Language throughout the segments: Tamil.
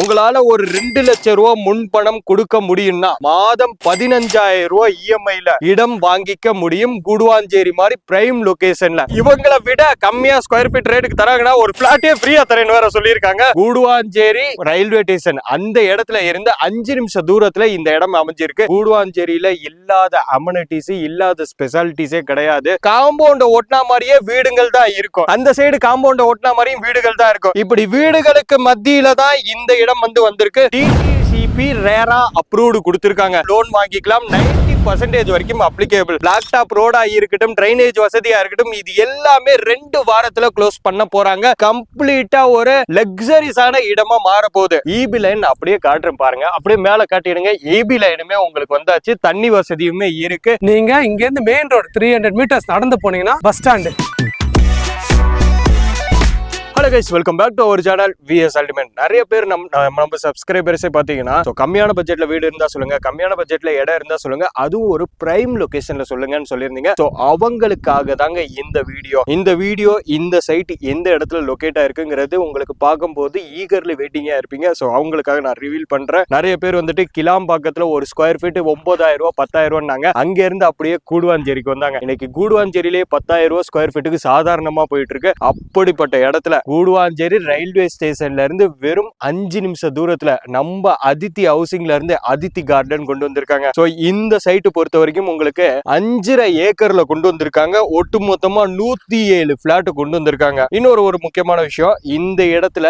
உங்களால ஒரு 2 லட்சம் ரூபாய் முன்பணம் கொடுக்க முடியும்னா மாதம் 15,000 ரூபாய் இஎம்ஐல இடம் வாங்கிக்க முடியும். கூடுவாஞ்சேரி மாதிரி பிரைம் லொகேஷன்ல. இவங்களை விட கம்மியா ஸ்கொயர் ஃபீட் ரேட்டுக்கு தராங்கன்னா ஒரு பிளாட்டே ஃப்ரீயா தரேன்னு வேற சொல்லியிருக்காங்க. கூடுவாஞ்சேரி ரயில்வே ஸ்டேஷன் அந்த இடத்துல இருந்து 5 நிமிஷம் தூரத்துல இந்த இடம் அமைஞ்சிருக்கு. கூடுவாஞ்சேரியில இல்லாத அமெனிட்டிஸ் இல்லாத ஸ்பெஷாலிட்டிஸே கிடையாது. காம்பவுண்ட ஒட்டினா மாதிரியே வீடுகள் தான் இருக்கும். அந்த சைடு காம்பவுண்ட ஒட்டினா மாதிரியும் வீடுகள் தான் இருக்கும். இப்படி வீடுகளுக்கு மத்தியில தான் இந்த இடம் வந்திருக்கு. டிடிசிபி ரேரா அப்ரூவ்டு கொடுத்திருக்காங்க. லோன் வாங்கிக்கலாம். 90% வரைக்கும் அப்ளிகேபிள். பிளாக் டாப் ரோடா இருக்கட்டும், ட்ரைனேஜ் வசதியா இருக்கட்டும், இது எல்லாமே 2 வாரத்துல க்ளோஸ் பண்ண போறாங்க. கம்ப்ளீட்டா ஒரு லக்ஸரிஸான இடமா மாற போகுது. ஈபி லைன் அப்படியே காட்டுறேன் பாருங்க. அப்படியே மேல காட்டிடுங்க. ஈபி லைனுமே உங்களுக்கு வந்தாச்சு. தண்ணி வசதியுமே இருக்கு. நீங்க இங்க இருந்து மெயின் ரோடு 300 மீட்டர்ஸ் நடந்து போனீங்கன்னா bus stand. Hello guys, welcome back to our channel VS ultimate. நிறைய பேர் நம்ம சப்ஸ்கிரைபர்ஸே பார்த்தீங்கன்னா கம்மியான பட்ஜெட்ல வீடு இருந்தா சொல்லுங்க, கம்மியான பட்ஜெட்ல இடம் இருந்தா சொல்லுங்க, அதுவும் ஒரு பிரைம் லொகேஷன்ல சொல்லுங்கன்னு சொல்லியிருந்தீங்க. ஸோ அவங்களுக்காக தாங்க இந்த வீடியோ. இந்த சைட் எந்த இடத்துல லொகேட் ஆயிருக்குங்கிறது உங்களுக்கு பார்க்கும்போது ஈகர்லி வெயிட்டிங்கா இருப்பீங்க. ஸோ அவங்களுக்காக நான் ரிவீல் பண்றேன். நிறைய பேர் வந்துட்டு கிளாம்பாக்கத்துல ஒரு ஸ்கொயர் ஃபீட் 9,000 ரூபாய் 10,000 ரூபாய்னாங்க. அங்க இருந்து அப்படியே கூடுவாஞ்சேரிக்கு வந்தாங்க. இன்னைக்கு கூடுவாஞ்சேரியிலேயே 10,000 ரூபாய் ஸ்கொயர் ஃபீட்டுக்கு சாதாரணமா போயிட்டு இருக்கு. அப்படிப்பட்ட இடத்துல கூடுவாஞ்சேரி ரயில்வே ஸ்டேஷன்ல இருந்து வெறும் 5 நிமிஷம் தூரத்துல நம்ம அதித்தி ஹவுசிங்ல இருந்து அதித்தி கார்டன் கொண்டு வந்திருக்காங்க. சோ இந்த சைட் பொறுத்த வரைக்கும் உங்களுக்கு 5.5 ஏக்கர்ல கொண்டு வந்திருக்காங்க. ஒட்டுமொத்தமா 107 பிளாட் கொண்டு வந்திருக்காங்க. இன்னொரு முக்கியமான விஷயம், இந்த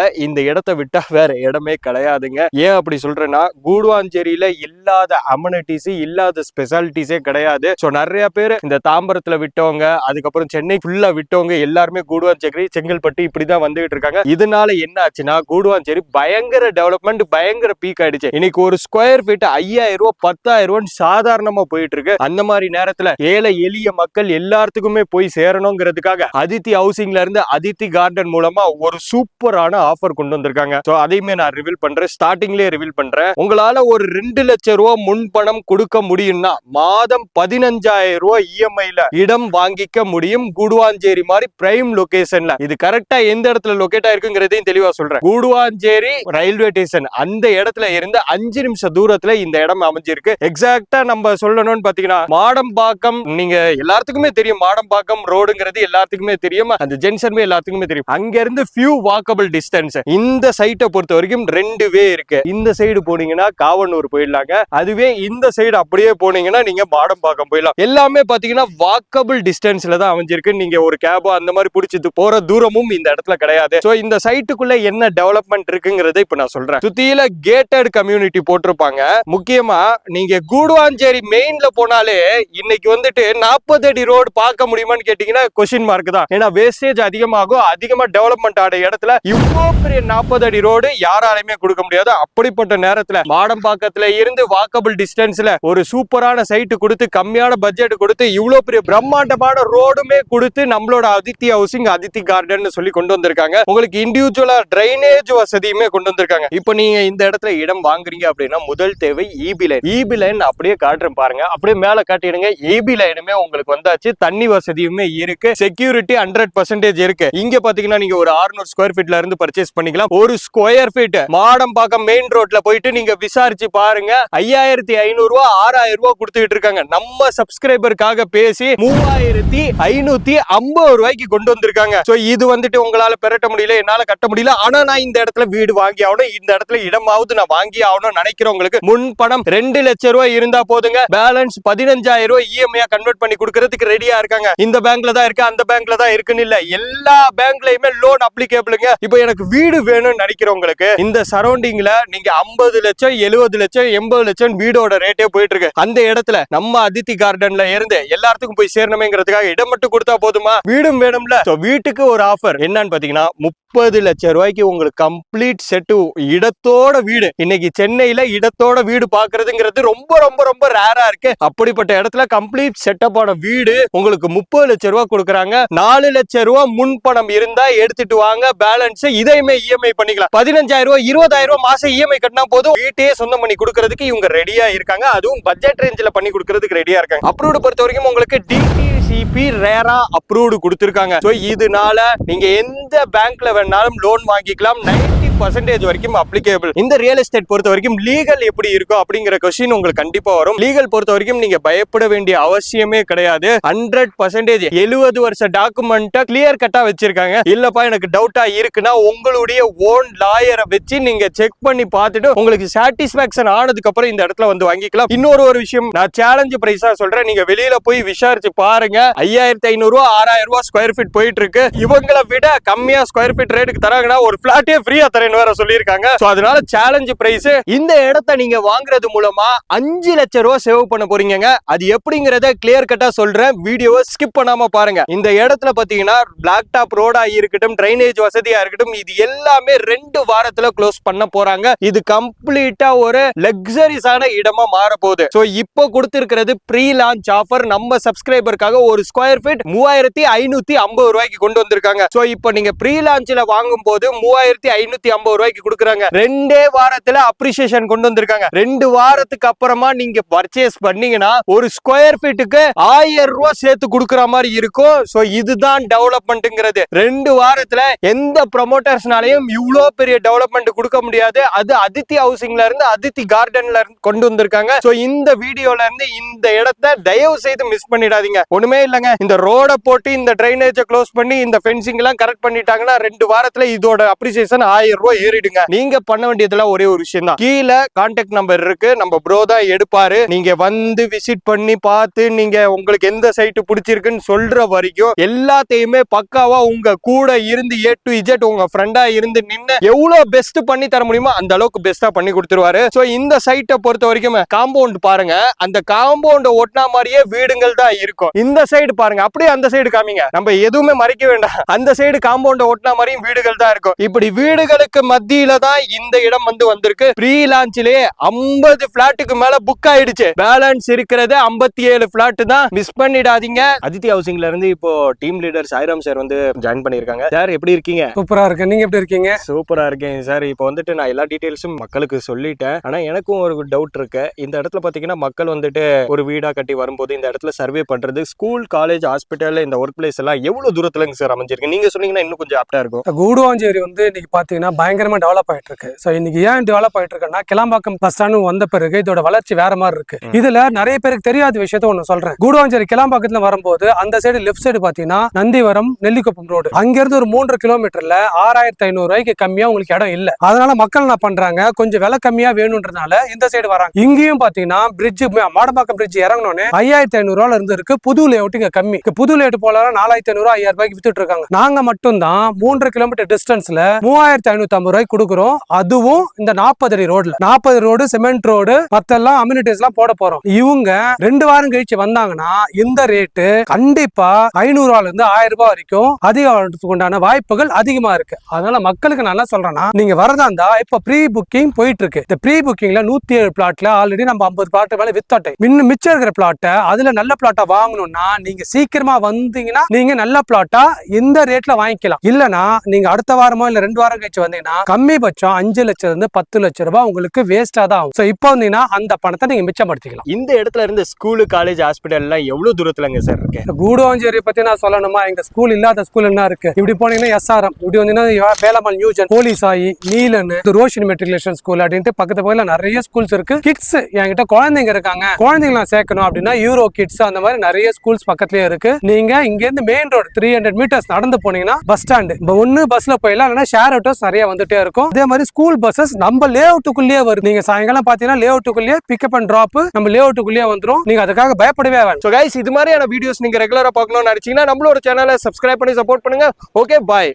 இடத்தை விட்டா வேற இடமே கிடையாதுங்க. ஏன் அப்படி சொல்றேன்னா, கூடுவாஞ்சேரியில இல்லாத அமெனிட்டிஸ் இல்லாத ஸ்பெஷாலிட்டிஸே கிடையாது. சோ நிறைய பேர் இந்த தாம்பரத்துல விட்டவங்க, அதுக்கப்புறம் சென்னை ஃபுல்லா விட்டவங்க எல்லாருமே கூடுவாஞ்சேரி, செங்கல்பட்டு இப்படிதான் வந்துட்டு இருக்காங்க. இதனால என்ன ஆச்சுன்னா, கூடுவாஞ்சேரி பயங்கர டெவலப்மெண்ட், பயங்கர பீக் ஆயிடுச்சு. இன்னைக்கு ஒரு ஸ்கொயர் ஃபீட் 5,000 ரூபாய் 10,000 ரூபாய் சாதாரணமா போயிட்டு இருக்கு. அந்த மாதிரி நேரத்துல ஏழை எளிய மக்கள் எல்லாத்துக்குமே போய் சேரணுங்கிறதுக்காக அதித்தி ஹவுசிங்ல இருந்து அதித்தி கார்டன் மூலமா ஒரு சூப்பரான ஆஃபர் கொண்டு வந்திருக்காங்க. சோ அதையுமே நான் ரிவீல் பண்றேன். ஸ்டார்டிங்லயே ரிவீல் பண்றேன். உங்களால ஒரு 2 லட்சம் ரூபாய் முன்பணம் கொடுக்க முடியும்னா மாதம் 15,000 ரூபாய் இஎம்ஐல இடம் வாங்கிக்க முடியும். கூடுவாஞ்சேரி மாதிரி பிரைம் லொகேஷன்ல. இது கரெக்டா எந்த இடத்துல லொகேட் ஆயிருக்குங்கிறதையும் தெளிவா சொல்றேன். கூடுவாஞ்சேரி ரயில்வே ஸ்டேஷன் அந்த இடத்துல இருந்து 5 நிமிஷம் தூரத்துல இந்த இடம் அமைஞ்சிருக்கு. எக்ஸாக்டா நம்ம சொல்லணும்னு பாத்தீங்கன்னா, மாடம்பாக்கம், நீங்க எல்லாத்துக்குமே தெரியும், மாடம்பாக்கம் ரோடுங்கிறது எல்லாத்துக்குமே தெரியும். அந்த ஜென்ஷன் எல்லாத்துக்குமே தெரியும். அங்க இருந்து ஃபியூ வாக்கபிள் டிஸ்டன்ஸ். இந்த சைட்டை பொறுத்த வரைக்கும் 2 வே இருக்கு. இந்த சைடு போனீங்கன்னா காவனூர் போயிடலாங்க. அதுவே இந்த சைடு அப்படியே போனீங்கன்னா நீங்க மாடம்பாக்கம் போயிடலாம். எல்லாமே பாத்தீங்கன்னா வாக்கபிள் டிஸ்டன்ஸ்ல தான் அமைஞ்சிருக்கு. நீங்க ஒரு கேபோ அந்த மாதிரி பிடிச்சிட்டு போற தூரமும் இந்த இடத்துல கிடையாது. சோ இந்த சைட்டுக்குள்ள என்ன டெவலப்மெண்ட் இருக்குங்கிறதை இப்ப நான் சொல்றேன். சுத்தியில கேட்டட் கம்யூனிட்டி போட்டிருப்பாங்க. முக்கியமா நீங்க கூடுவாஞ்சேரி மெயின்ல போனாலே இன்னைக்கு வந்துட்டு 40 அடி ரோடு பார்க்க முடியுமான்னு கேட்டீங்கன்னா கொஸ்டின் மார்க் தான். ஏன்னா வேஸ்டேஜ் அதிகமாகும். அதிகமா டெவலப்மெண்ட் ஆட இடத்துல இவ்வளவு பெரிய 40 அடி ரோடு யாராலையுமே கொடுக்க முடியாது. அப்படிப்பட்ட நேரத்துல மாடம்பாக்கத்துல இருந்து வாக்கபிள் டிஸ்டன்ஸ்ல ஒரு சூப்பரான சைட்டு கொடுத்து, கம்மியான பட்ஜெட் கொடுத்து, இவ்வளவு பெரிய பிரம்மாண்டமான ரோடுமே கொடுத்து நம்மளோட அதித்தி ஹவுசிங் அதித்தி கார்டன் சொல்லி கொண்டு வந்திருக்காங்க. உங்களுக்கு இண்டிவிஜுவலா ட்ரைனேஜ் வசதியுமே கொண்டு வந்திருக்காங்க. இப்போ நீங்க இந்த இடத்துல இடம் வாங்குறீங்க அப்படின்னா முதல் தேவை ஈபி லைன். ஈபி லைன் அப்படியே காட்டுறேன் பாருங்க. அப்படியே மேல காட்டிடுங்க. ஈபி லைனுமே உங்களுக்கு வந்தாச்சு. தண்ணி வசதியுமே இருக்கு. செக்யூரிட்டி 100% இருக்கு. இங்க பாத்தீங்கன்னா நீங்க ஒரு 600 ஸ்கொயர் ஃபீட்ல இருந்து பர்ச்சேஸ் பண்ணிக்கலாம். ஒரு ஸ்கொயர் ஃபீட் மாடம்பாக்கம் மெயின் ரோட்ல போயிட்டு நீங்க விசாரிச்சு பாருங்க. 5,500 ரூபாய் 6,000 ரூபாய் கொடுத்துட்டு இருக்காங்க. நம்ம சப்ஸ்கிரைபருக்காக பேசி 3,550 ரூபாய்க்கு கொண்டு வந்திருக்காங்க. சோ இது வந்துட்டு உங்களால பெறட்ட முடியல, என்னால கட்ட முடியல, ஆனா நான் இந்த இடத்துல வீடு வாங்கி ஆகணும், இந்த இடத்துல இடமாவது நான் வாங்கி ஆகணும் நினைக்கிறவங்களுக்கு முன் பணம் 2 லட்சம் ரூபாய் இருந்தா போதுங்க. பேலன்ஸ் 15,000 ரூபாய் இஎம்ஐ கன்வெர்ட் பண்ணி கொடுக்கறதுக்கு ரெடியா இருக்காங்க. இந்த பேங்க்ல தான் இருக்கு, அந்த பேங்க்ல தான் இருக்குன்னு இல்ல, எல்லா பேங்க்லயுமே லோன் அப்ளிகேபிளுங்க. இப்போ எனக்கு வீடு வேணும்னு நினைக்கிறவங்களுக்கு இந்த சரௌண்டிங்ல நீங்க 50 லட்சம் 70 லட்சம் 80 லட்சம் வீடோட ரேட்டே போயிட்டு இருக்கு. அந்த இடத்துல நம்ம அதித்தி கார்டன்ல இருந்து எல்லாத்துக்கும் போய் சேரணுமேங்கிறதுக்காக இடம் மட்டும் கொடுத்தா போதுமா? வீடும் வேணும்ல. வீட்டுக்கு ஒரு ஆஃபர் என்னன்னு பாத்தீங்கன்னா 30 லட்சம் ரூபாய்க்கு உங்களுக்கு கம்ப்ளீட் செட் இடத்தோட வீடு. இன்னைக்கு சென்னையில இடத்தோட வீடு பாக்குறதுங்கிறது ரொம்ப ரொம்ப ரொம்ப ரேரா இருக்கு. அப்படிப்பட்ட இடத்துல கம்ப்ளீட் செட்டப் ஆன வீடு உங்களுக்கு 30 லட்சம் ரூபாய் கொடுக்குறாங்க. 4 லட்சம் ரூபாய் முன்பணம் இருந்தா எடுத்துட்டு வாங்க. பேலன்ஸ் இதையுமே இஎம்ஐ பண்ணிக்கலாம். 15,000 ரூபாய் 20,000 ரூபாய் மாசம் இஎம்ஐ கட்டினா போதும். வீட்டையே சொந்தம் பண்ணி கொடுக்கறதுக்கு இவங்க ரெடியா இருக்காங்க. அதுவும் பட்ஜெட் ரேஞ்சில பண்ணி கொடுக்கறதுக்கு ரெடியா இருக்காங்க. அப்ரூவ்டு பொறுத்த வரைக்கும் உங்களுக்கு டிடிசிபி ரேரா அப்ரூவ்டு கொடுத்திருக்காங்க. சோ இதனால நீங்க எந்த பேங்க்ல வேணா வேணாலும் லோன் வாங்கிக்கலாம். 90% வரைக்கும் அப்ளிகேபிள். இந்த ரியல் எஸ்டேட் பொறுத்த வரைக்கும் லீகல் எப்படி இருக்கும் அப்படிங்கிற கொஸ்டின் உங்களுக்கு கண்டிப்பா வரும். லீகல் பொறுத்த வரைக்கும் நீங்க பயப்பட வேண்டிய அவசியமே கிடையாது. 100% 70 வருஷ டாக்குமெண்ட்டை கிளியர் கட்டா வச்சிருக்காங்க. இல்லப்பா எனக்கு டவுட்டா இருக்குன்னா உங்களுடைய ஓன் லாயரை வச்சு நீங்க செக் பண்ணி பார்த்துட்டு உங்களுக்கு சாட்டிஸ்பாக்சன் ஆனதுக்கு அப்புறம் இந்த இடத்துல வந்து வாங்கிக்கலாம். இன்னொரு விஷயம் நான் சேலஞ்ச் பிரைஸா சொல்றேன். நீங்க வெளியில போய் விசாரிச்சு பாருங்க. 5500 ரூபா 6000 ரூபா ஸ்கொயர் ஃபீட் போயிட்டு இருக்கு. இவங்களை விட கம்மியா ஸ்கொயர் ஃபீட் ரேட்டுக்கு தராங்கன்னா ஒரு பிளாட்டே ஃப்ரீயா தரேன்னு வேற சொல்லியிருக்காங்க. சோ அதனால சேலஞ்ச் பிரைஸ். இந்த இடத்தை நீங்க வாங்குறது மூலமா 5 லட்சம் ரூபாய் சேவ் பண்ண போறீங்க. அது எப்படிங்கறத கிளியர் கட்டா சொல்றேன். வீடியோவை ஸ்கிப் பண்ணாம பாருங்க. இந்த இடத்துல பாத்தீங்கன்னா பிளாக் டாப் ரோடா இருக்கட்டும், டிரைனேஜ் வசதியா இருக்கட்டும், இது எல்லாமே 2 வாரத்துல க்ளோஸ் பண்ண போறாங்க. இது கம்ப்ளீட்டா ஒரு லக்ஸரிஸான இடமா மாற போகுது. சோ இப்போ கொடுத்திருக்கிறது ப்ரீ லான்ச் ஆஃபர். நம்ம சப்ஸ்கிரைபருக்காக ஒரு ஸ்கொயர் ஃபீட் 3550 ரூபாய்க்கு கொண்டு வந்திருக்காங்க. சோ இப்போ நீங்க ப்ரீ லான்ச்ல வாங்கும் போது 3550 ரூபாய்க்கு கொடுக்குறாங்க. 2 வாரத்துல அப்ரிசியேஷன் கொண்டு வந்திருக்காங்க. 2 வாரத்துக்கு அப்புறமா நீங்க பர்ச்சேஸ் பண்ணீங்கன்னா ஒரு ஸ்கொயர் ஃபீட்டுக்கு 1000 ரூபாய் சேர்த்து கொடுக்குற மாதிரி இருக்கும். சோ இதுதான் டெவலப்மெண்ட்ங்கிறது. 2 வாரத்துல எந்த ப்ரமோட்டர்ஸ்னாலையும் இவ்வளோ பெரிய டெவலப்மெண்ட் கொடுக்க முடியாது. அது அதித்தி ஹவுசிங்ல இருந்து அதித்தி கார்டன்ல இருந்து கொண்டு வந்திருக்காங்க. சோ இந்த வீடியோல இருந்து இந்த இடத்தை தயவு செய்து மிஸ் பண்ணிடாதீங்க. ஒண்ணுமே இல்லங்க, இந்த ரோட போட்டு இந்த டிரைனேஜை க்ளோஸ் பண்ணி இந்த ஃபென்சிங் எல்லாம் கரெக்ட் பண்ணிட்டாங்கன்னா 2 வாரத்துல இதோட அப்ரிசியேஷன் 1000 ரூபாய் ஏறிடுங்க. நீங்க பண்ண வேண்டியதெல்லாம் ஒரே ஒரு விஷயம் தான். கீழே கான்டாக்ட் நம்பர் இருக்கு. நம்ம ப்ரோ தான் எடுப்பாரு. நீங்க வந்து விசிட் பண்ணி பார்த்து நீங்க உங்களுக்கு எந்த சைட் பிடிச்சிருக்குன்னு சொல்ற வரைக்கும் எல்லாத்தையுமே பக்காவா உங்க கூட இருந்து A to Z உங்க ஃப்ரெண்டா இருந்து நின்னு எவ்வளவு பெஸ்ட் பண்ணி தர முடியுமோ அந்த அளவுக்கு பெஸ்டா பண்ணி கொடுத்துருவாரு. சோ இந்த சைட்டை பொறுத்த வரைக்கும் காம்பவுண்ட் பாருங்க. அந்த காம்பவுண்ட் ஒட்டினா மாதிரியே வீடுகள் தான் இருக்கும். இந்த சைடு பாருங்க, அப்படியே அந்த சைடு காமிங்க. நம்ம எதுவுமே மறைக்க வேண்டாம். அந்த சைடு காம்பவுண்ட் ஒட்டினா மாதிரியும் வீடுகள் தான் இருக்கும். இப்படி வீடுகளுக்கு மத்தியில தான் இந்த இடம் வந்திருக்கு. ப்ரீ லான்ச்லயே 50 பிளாட்டுக்கு மேல புக் ஆயிடுச்சு. பேலன்ஸ் இருக்கிறது 57 பிளாட் தான். மிஸ் பண்ணிடாதீங்க. அதித்தி ஹவுசிங்ல இருந்து இப்போ டீம் லீடர் சாய்ராம் சார் வந்து ஜாயின் பண்ணிருக்காங்க. சார் எப்படி இருக்கீங்க? சூப்பரா இருக்கு. நீங்க எப்படி இருக்கீங்க? சூப்பரா இருக்கேன் சார். இப்போ வந்துட்டு நான் எல்லா டீடைல்ஸும் மக்களுக்கு சொல்லிட்டேன். ஆனா எனக்கும் ஒரு டவுட் இருக்கு. இந்த இடத்துல பாத்தீங்கன்னா மக்கள் வந்துட்டு ஒரு வீடா கட்டி வரும்போது இந்த இடத்துல சர்வே பண்றது ஸ்கூல், காலேஜ், ஹாஸ்பிட்டல், இந்த ஒர்க் பிளேஸ் எல்லாம் எவ்வளவு தூரத்துலங்க சார் அமைஞ்சிருக்கு? நீங்க சொன்னீங்கன்னா இன்னும் கொஞ்சம் ஆப்டா இருக்கும். கூடுவாஞ்சேரி வந்து இன்னைக்கு பாத்தீங்கன்னா பயங்கரமா டெவலப் ஆயிட்டு இருக்கு. சோ இன்னைக்கு ஏன் டெவலப் ஆயிட்டு இருக்குன்னா கிளாம்பாக்கம் பஸ் ஸ்டாண்ட் வந்த பிறகு இதோட வளர்ச்சி வேற மாதிரி இருக்கு. இதுல நிறைய பேருக்கு தெரியாத விஷயத்த ஒண்ணு சொல்றேன். கூடுவாஞ்சேரி கிளாம்பாக்கத்துல வரும்போது அந்த சைடு லெஃப்ட் சைடு பாத்தீங்கன்னா நந்திவரம், நெல்லிக்குப்பம் ரோடு. அங்க இருந்து ஒரு 3 கிலோமீட்டர்ல 6500 ரூபாய்க்கு கம்மியா உங்களுக்கு இடம் இல்ல. அதனால மக்கள் என்ன பண்றாங்க, கொஞ்சம் விலை கம்மியா வேணும்ன்றதுனால இந்த சைடு வராங்க. இங்கேயும் பாத்தீங்கன்னா பிரிட்ஜ், மாடம்பாக்கம் பிரிட்ஜ் இறங்கணும்னு 5500 ரூபாய் இருந்து இருக்கு. புது லேஅவுட் இங்க கம்மி. புது லேஅவுட் போல 4500 5000 ரூபாய்க்கு வித்துட்டு இருக்காங்க. நாங்க மட்டும் தான் 3 கிலோமீட்டர் டிஸ்டன்ஸ்ல 3550 ரூபாய்க்கு கொடுக்குறோம். அதுவும் இந்த 40 அடி ரோட்ல. 40 ரோடு சிமெண்ட் ரோடு மத்தெல்லாம் அம்யூனிட்டிஸ் எல்லாம் போட போறோம். இவங்க 2 வாரம் கழிச்சு வந்தாங்கன்னா இந்த ரேட்டு கண்டிப்பா 500 ரூபாயில இருந்து 1000 ரூபாய் வரைக்கும் அதிகத்துக்கு உண்டான வாய்ப்புகள் அதிகமா இருக்கு. அதனால மக்களுக்கு நான் என்ன சொல்றேன்னா, நீங்க வரதா இருந்தா இப்ப ப்ரீ புக்கிங் போயிட்டு இருக்கு. இந்த ப்ரீ புக்கிங்ல 107 பிளாட்ல ஆல்ரெடி நம்ம 50 பிளாட் மேல வித்தாட்டேன். இன்னும் மிச்சம் இருக்கிற பிளாட்டை அதுல நல்ல பிளாட்டா வாங்கணும்னா நீங்க சீக்கிரமா வந்தீங்கன்னா நீங்க நல்ல பிளாட்டா இந்த ரேட்ல வாங்கிக்கலாம். இல்லனா நீங்க அடுத்த வாரமோ இல்ல 2 வாரம் கழிச்சு வந்தீங்கன்னா கம்மி பட்சம் 5 லட்சம் இருந்து 10 லட்சம் ரூபாய் உங்களுக்கு வேஸ்டா தான் ஆகும். சோ இப்போ வந்தீங்கன்னா அந்த பணத்தை நீங்க மிச்சப்படுத்திக்கலாம். இந்த இடத்துல இருந்து ஸ்கூல், காலேஜ், ஹாஸ்பிட்டல் எல்லாம் எவ்வளவு தூரத்துலங்க சார் இருக்கு? கூடுவாஞ்சேரி பத்தி நான் சொல்லணுமா, எங்க ஸ்கூல் இல்லாத ஸ்கூல் என்ன இருக்கு? இப்படி போனீங்கன்னா SRM, இப்படி வந்தீங்கன்னா வேலம்மாள் நியூஜன், போலீசாயி, நீலன், ரோஷினி மெட்ரிகுலேஷன் ஸ்கூல் அப்படின்ட்டு பக்கத்து பக்கத்துல நிறைய ஸ்கூல்ஸ் இருக்கு. கிட்ஸ் என்கிட்ட குழந்தைங்க இருக்காங்க, குழந்தைங்க நான் சேர்க்கணும் அப்படின்னா யூரோ கிட்ஸ் அந்த மாதிரி நிறைய ஸ்கூல்ஸ் பக்கத்துலயே இருக்கு. நீங்க இங்க இருந்து மெயின் ரோடு 300 மீட்டர்ஸ் நடந்து போனீங்கன்னா பஸ் ஸ்டாண்ட், ஒன்னு பஸ்ல போயிடலாம், இல்லைன்னா ஷேர் ஆட்டோஸ் நிறைய வந்துட்டே இருக்கும். அதே மாதிரி ஸ்கூல் பஸ்ஸஸ் நம்ம லே அவுட்டுக்குள்ளேயே வரும். நீங்க சாயங்காலம் பாத்தீங்கன்னா லே அவுட்டுக்குள்ளேயே பிக்கப் அண்ட் டிராப் நம்ம லே அவுட்டுக்குள்ளேயே வந்துரும். நீங்க அதுக்காக பயப்படவே வேண்டாம். சோ கைஸ், இது மாதிரியான வீடியோஸ் நீங்க ரெகுலரா பார்க்கணும்னு நினைச்சீங்கன்னா நம்மளோட சேனலை சப்ஸ்கிரைப் பண்ணி சப்போர்ட் பண்ணுங்க. ஓகே, பாய்.